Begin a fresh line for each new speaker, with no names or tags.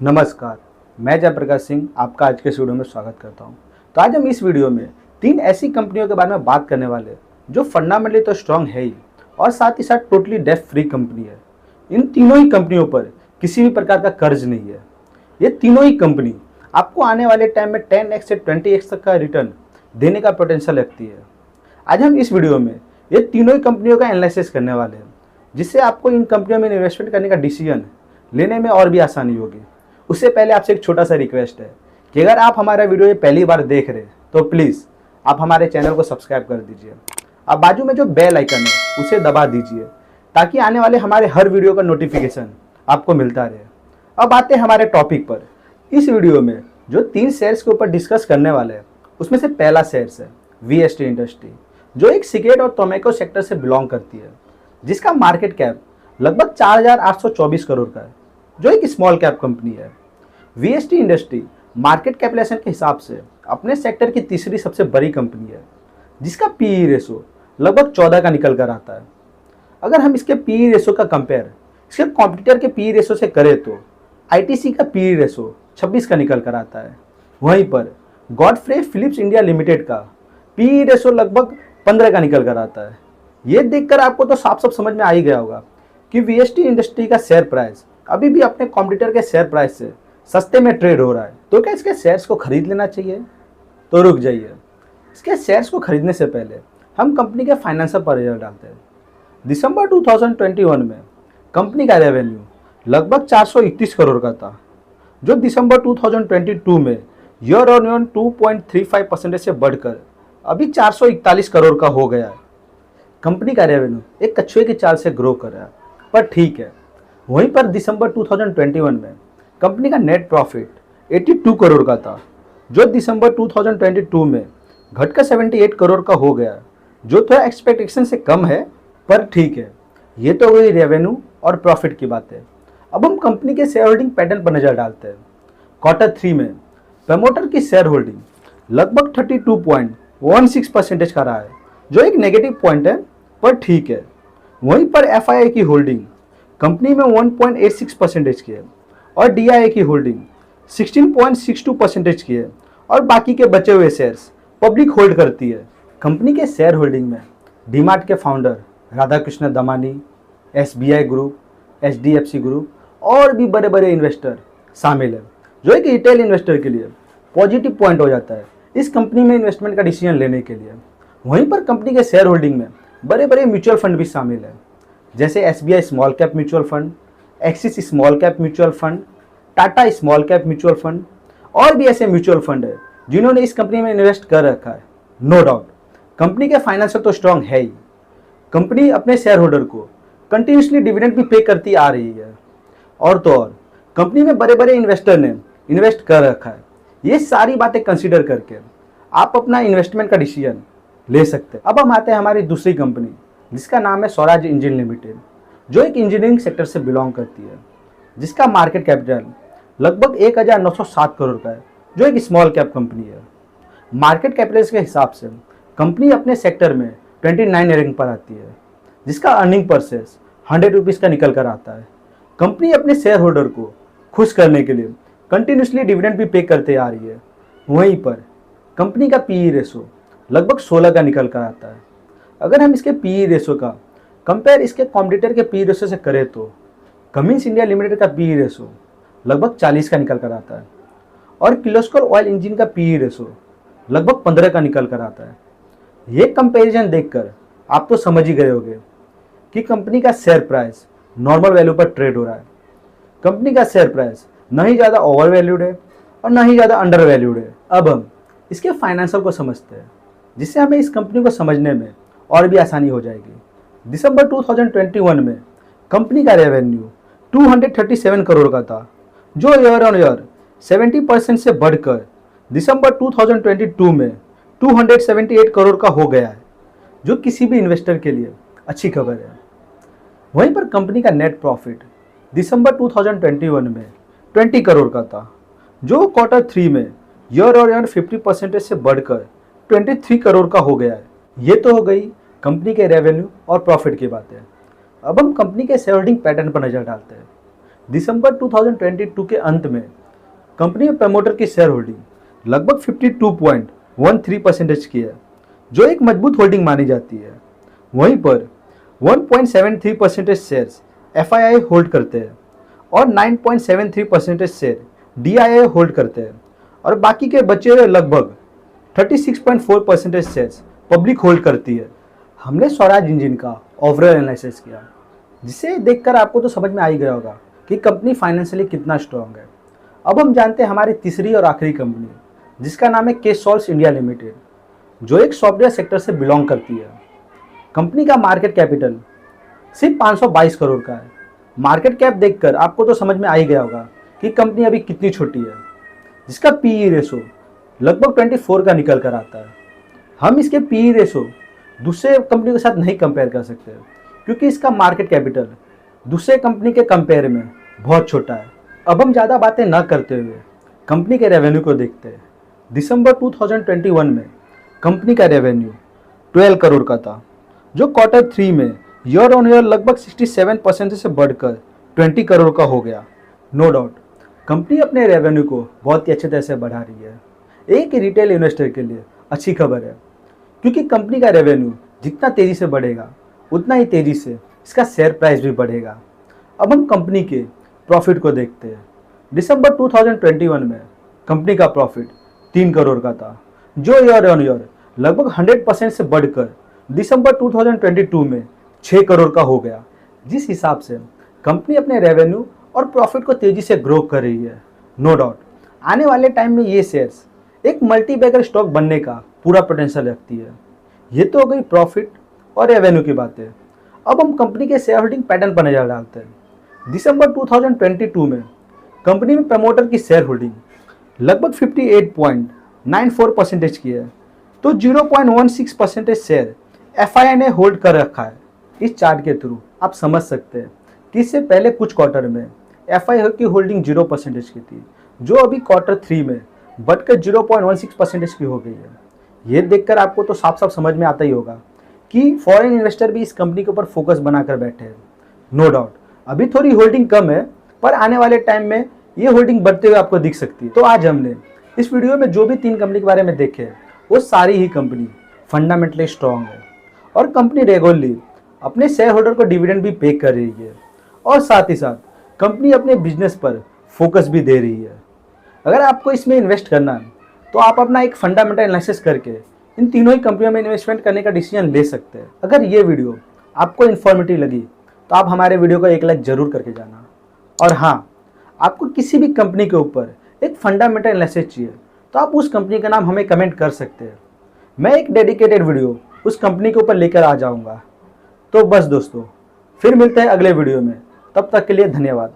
नमस्कार, मैं जयप्रकाश सिंह आपका आज के इस वीडियो में स्वागत करता हूं। तो आज हम इस वीडियो में 3 ऐसी कंपनियों के बारे में बात करने वाले हैं जो फंडामेंटली तो स्ट्रांग है ही और साथ ही साथ टोटली डेट फ्री कंपनी है। इन तीनों ही कंपनियों पर किसी भी प्रकार का कर्ज नहीं है। ये तीनों ही कंपनी आपको आने वाले टाइम में 10x से 20x तक का रिटर्न देने का पोटेंशियल रखती है। आज हम इस वीडियो में ये तीनों ही कंपनियों का एनालिसिस करने वाले हैं, जिससे आपको इन कंपनियों में इन्वेस्टमेंट करने का डिसीजन लेने में और भी आसानी होगी। उससे पहले आपसे एक छोटा सा रिक्वेस्ट है कि अगर आप हमारा वीडियो ये पहली बार देख रहे हैं तो प्लीज़ आप हमारे चैनल को सब्सक्राइब कर दीजिए। आप बाजू में जो बेल आइकन है उसे दबा दीजिए ताकि आने वाले हमारे हर वीडियो का नोटिफिकेशन आपको मिलता रहे। अब आते हैं हमारे टॉपिक पर। इस वीडियो में जो 3 शेयर्स के ऊपर डिस्कस करने वाले हैं उसमें से पहला शेयर्स है VST इंडस्ट्री, जो एक सिगरेट और टोबैको सेक्टर से बिलोंग करती है, जिसका मार्केट कैप लगभग 4,824 करोड़ का है, जो एक स्मॉल कैप कंपनी है। VST इंडस्ट्री मार्केट कैपिटलाइजेशन के हिसाब से अपने सेक्टर की तीसरी सबसे बड़ी कंपनी है, जिसका PE रेशो लगभग 14 का निकल कर आता है। अगर हम इसके PE रेशो का कंपेयर इसके कॉम्पिटिटर के PE रेशो से करें तो ITC का PE रेशो 26 का निकल कर आता है। वहीं पर गॉडफ्रे फिलिप्स इंडिया लिमिटेड का PE रेशो लगभग 15 का निकल कर आता है। ये देखकर आपको तो साफ साफ समझ में आ ही गया होगा कि VST इंडस्ट्री का शेयर प्राइस अभी भी अपने कॉम्पिटिटर के शेयर प्राइस से सस्ते में ट्रेड हो रहा है। तो क्या इसके शेयर्स को खरीद लेना चाहिए? तो रुक जाइए, इसके शेयर्स को खरीदने से पहले हम कंपनी के फाइनेंशियल पर नजर डालते हैं। दिसंबर 2021 में कंपनी का रेवेन्यू लगभग 431 करोड़ का था, जो दिसंबर 2022 में ईयर ऑन ईयर 2.35% से बढ़कर अभी 441 करोड़ का हो गया है। कंपनी का रेवेन्यू एक कछुए की चाल से ग्रो कर रहा है, पर ठीक है। वहीं पर दिसंबर 2021 में कंपनी का नेट प्रॉफिट 82 करोड़ का था, जो दिसंबर 2022 में घटकर 78 करोड़ का हो गया, जो थोड़ा एक्सपेक्टेशन से कम है, पर ठीक है। ये तो वही रेवेन्यू और प्रॉफिट की बात है। अब हम कंपनी के शेयर होल्डिंग पैटर्न पर नजर डालते हैं। क्वार्टर 3 में प्रमोटर की शेयर होल्डिंग लगभग 32.16% का रहा है, जो एक नेगेटिव पॉइंट है, पर ठीक है। वहीं पर FII की होल्डिंग कंपनी में 1.86% की है और DII की होल्डिंग 16.62% की है और बाकी के बचे हुए शेयर्स पब्लिक होल्ड करती है। कंपनी के शेयर होल्डिंग में डीमार्ट के founder Radhakrishna Damani, SBI group, HDFC group और भी बड़े बड़े इन्वेस्टर शामिल है, जो एक रिटेल इन्वेस्टर के लिए पॉजिटिव पॉइंट हो जाता है इस कंपनी में इन्वेस्टमेंट का डिसीजन लेने के लिए। वहीं पर कंपनी के शेयर होल्डिंग में बड़े बड़े म्यूचुअल फंड भी शामिल है, जैसे SBI small cap mutual fund, axis small cap mutual fund, Tata small cap mutual fund और भी ऐसे म्यूचुअल फंड है जिन्होंने इस कंपनी में इन्वेस्ट कर रखा है। नो डाउट कंपनी के फाइनेंशियल तो स्ट्रांग है ही। कंपनी अपने शेयर होल्डर को कंटिन्यूसली डिविडेंड भी पे करती आ रही है, और तो और कंपनी में बड़े बड़े इन्वेस्टर ने इन्वेस्ट कर रखा है। ये सारी बातें कंसिडर करके आप अपना इन्वेस्टमेंट का डिसीजन ले सकते हैं। अब हम आते हैं हमारी दूसरी कंपनी, जिसका नाम है स्वराज इंजीन लिमिटेड, जो एक इंजीनियरिंग सेक्टर से बिलोंग करती है, जिसका मार्केट कैपिटल लगभग 1,907 करोड़ का है, जो एक स्मॉल कैप कंपनी है। मार्केट कैपिटल के हिसाब से कंपनी अपने सेक्टर में 29 रैंक पर आती है, जिसका अर्निंग पर शेयर 100 रुपीज़ का निकल कर आता है। कंपनी अपने शेयर होल्डर को खुश करने के लिए कंटिन्यूसली डिविडेंड भी पे करते आ रही है। वहीं पर कंपनी का PE रेशो लगभग 16 का निकल कर आता है। अगर हम इसके PE रेशो का कंपेयर इसके कॉम्पिटिटर के PE रेशो से करें तो कमिंस इंडिया लिमिटेड का PE रेशो लगभग 40 का निकल कर आता है और किर्लोस्कर ऑयल इंजन का PE रेशो लगभग 15 का निकल कर आता है। ये कंपैरिजन देखकर आप तो समझ ही गए होंगे कि कंपनी का शेयर प्राइस नॉर्मल वैल्यू पर ट्रेड हो रहा है। कंपनी का शेयर प्राइस न ही ज़्यादा ओवर वैल्यूड है और न ही ज़्यादा अंडर वैल्यूड है। अब हम इसके फाइनेंशियल को समझते हैं, जिससे हमें इस कंपनी को समझने में और भी आसानी हो जाएगी। दिसंबर 2021 में कंपनी का रेवेन्यू 237 करोड़ का था, जो ईयर ऑन ईयर 70% से बढ़कर दिसंबर 2022 में 278 करोड़ का हो गया है, जो किसी भी इन्वेस्टर के लिए अच्छी खबर है। वहीं पर कंपनी का नेट प्रॉफिट दिसंबर 2021 में 20 करोड़ का था, जो क्वार्टर 3 में ईयर ऑन ईयर 50% से बढ़कर 23 करोड़ का हो गया है। ये तो हो गई कंपनी के रेवेन्यू और प्रॉफिट की बात है। अब हम कंपनी के शेयर होल्डिंग पैटर्न पर नजर डालते हैं। दिसंबर 2022 के अंत में कंपनी में प्रमोटर की शेयर होल्डिंग लगभग 52.13% की है, जो एक मजबूत होल्डिंग मानी जाती है। वहीं पर 1.73% शेयर्स FII होल्ड करते हैं और 9.73% शेयर DII होल्ड करते हैं और बाकी के बचे हुए लगभग 36.4% शेयर्स पब्लिक होल्ड करती है। हमने स्वराज इंजन का ओवरऑल एनालिसिस किया, जिसे देखकर आपको तो समझ में आ ही गया होगा कि कंपनी फाइनेंशियली कितना स्ट्रांग है। अब हम जानते हैं हमारी तीसरी और आखिरी कंपनी, जिसका नाम है केसॉल्स इंडिया लिमिटेड, जो एक सॉफ्टवेयर सेक्टर से बिलोंग करती है। कंपनी का मार्केट कैपिटल सिर्फ 522 करोड़ का है। मार्केट कैप देखकर आपको तो समझ में आ ही गया होगा कि कंपनी अभी कितनी छोटी है, जिसका PE रेशो लगभग 24 का निकल कर आता है। हम इसके PE रेशो दूसरे कंपनी के साथ नहीं कंपेयर कर सकते, क्योंकि इसका मार्केट कैपिटल दूसरे कंपनी के कंपेयर में बहुत छोटा है। अब हम ज़्यादा बातें न करते हुए कंपनी के रेवेन्यू को देखते हैं। दिसंबर 2021 में कंपनी का रेवेन्यू 12 करोड़ का था, जो क्वार्टर 3 में ईयर ऑन ईयर लगभग 67% से बढ़कर 20 करोड़ का हो गया। नो डाउट कंपनी अपने रेवेन्यू को बहुत ही अच्छे तरह से बढ़ा रही है। एक रिटेल इन्वेस्टर के लिए अच्छी खबर है, क्योंकि कंपनी का रेवेन्यू जितना तेज़ी से बढ़ेगा उतना ही तेज़ी से इसका शेयर प्राइस भी बढ़ेगा। अब हम कंपनी के प्रॉफिट को देखते हैं। दिसंबर 2021 में कंपनी का प्रॉफिट 3 करोड़ का था, जो ईयर ऑन ईयर लगभग 100% से बढ़कर दिसंबर 2022 में 6 करोड़ का हो गया। जिस हिसाब से कंपनी अपने रेवेन्यू और प्रॉफिट को तेज़ी से ग्रो कर रही है, नो डाउट आने वाले टाइम में ये शेयर्स एक मल्टीबैगर स्टॉक बनने का पूरा पोटेंशियल रखती है। ये तो हो गई प्रॉफिट और रेवेन्यू की बातें। अब हम कंपनी के शेयर होल्डिंग पैटर्न पर नजर डालते हैं। दिसंबर 2022 में कंपनी में प्रमोटर की शेयर होल्डिंग लगभग 58.94% की है, तो 0.16% शेयर FII ने होल्ड कर रखा है। इस चार्ट के थ्रू आप समझ सकते हैं कि इससे पहले कुछ क्वार्टर में FII की होल्डिंग 0% की थी, जो अभी क्वार्टर 3 में बढ़कर 0.16% की हो गई है। ये देखकर आपको तो साफ साफ समझ में आता ही होगा कि फॉरेन इन्वेस्टर भी इस कंपनी के ऊपर फोकस बनाकर बैठे हैं। नो डाउट अभी थोड़ी होल्डिंग कम है, पर आने वाले टाइम में ये होल्डिंग बढ़ते हुए आपको दिख सकती है। तो आज हमने इस वीडियो में जो भी 3 कंपनी के बारे में देखे, वो सारी ही कंपनी फंडामेंटली स्ट्रॉन्ग है और कंपनी रेगुलरली अपने शेयर होल्डर को डिविडेंड भी पे कर रही है और साथ ही साथ कंपनी अपने बिजनेस पर फोकस भी दे रही है। अगर आपको इसमें इन्वेस्ट करना है तो आप अपना एक फंडामेंटल एनालिसिस करके इन तीनों ही कंपनियों में इन्वेस्टमेंट करने का डिसीजन ले सकते हैं। अगर ये वीडियो आपको इन्फॉर्मेटिव लगी तो आप हमारे वीडियो को एक लाइक जरूर करके जाना। और हाँ, आपको किसी भी कंपनी के ऊपर एक फंडामेंटल एनालिसिस चाहिए तो आप उस कंपनी का नाम हमें कमेंट कर सकते हैं। मैं एक डेडिकेटेड वीडियो उस कंपनी के ऊपर लेकर आ जाऊँगा। तो बस दोस्तों, फिर मिलते हैं अगले वीडियो में। तब तक के लिए धन्यवाद।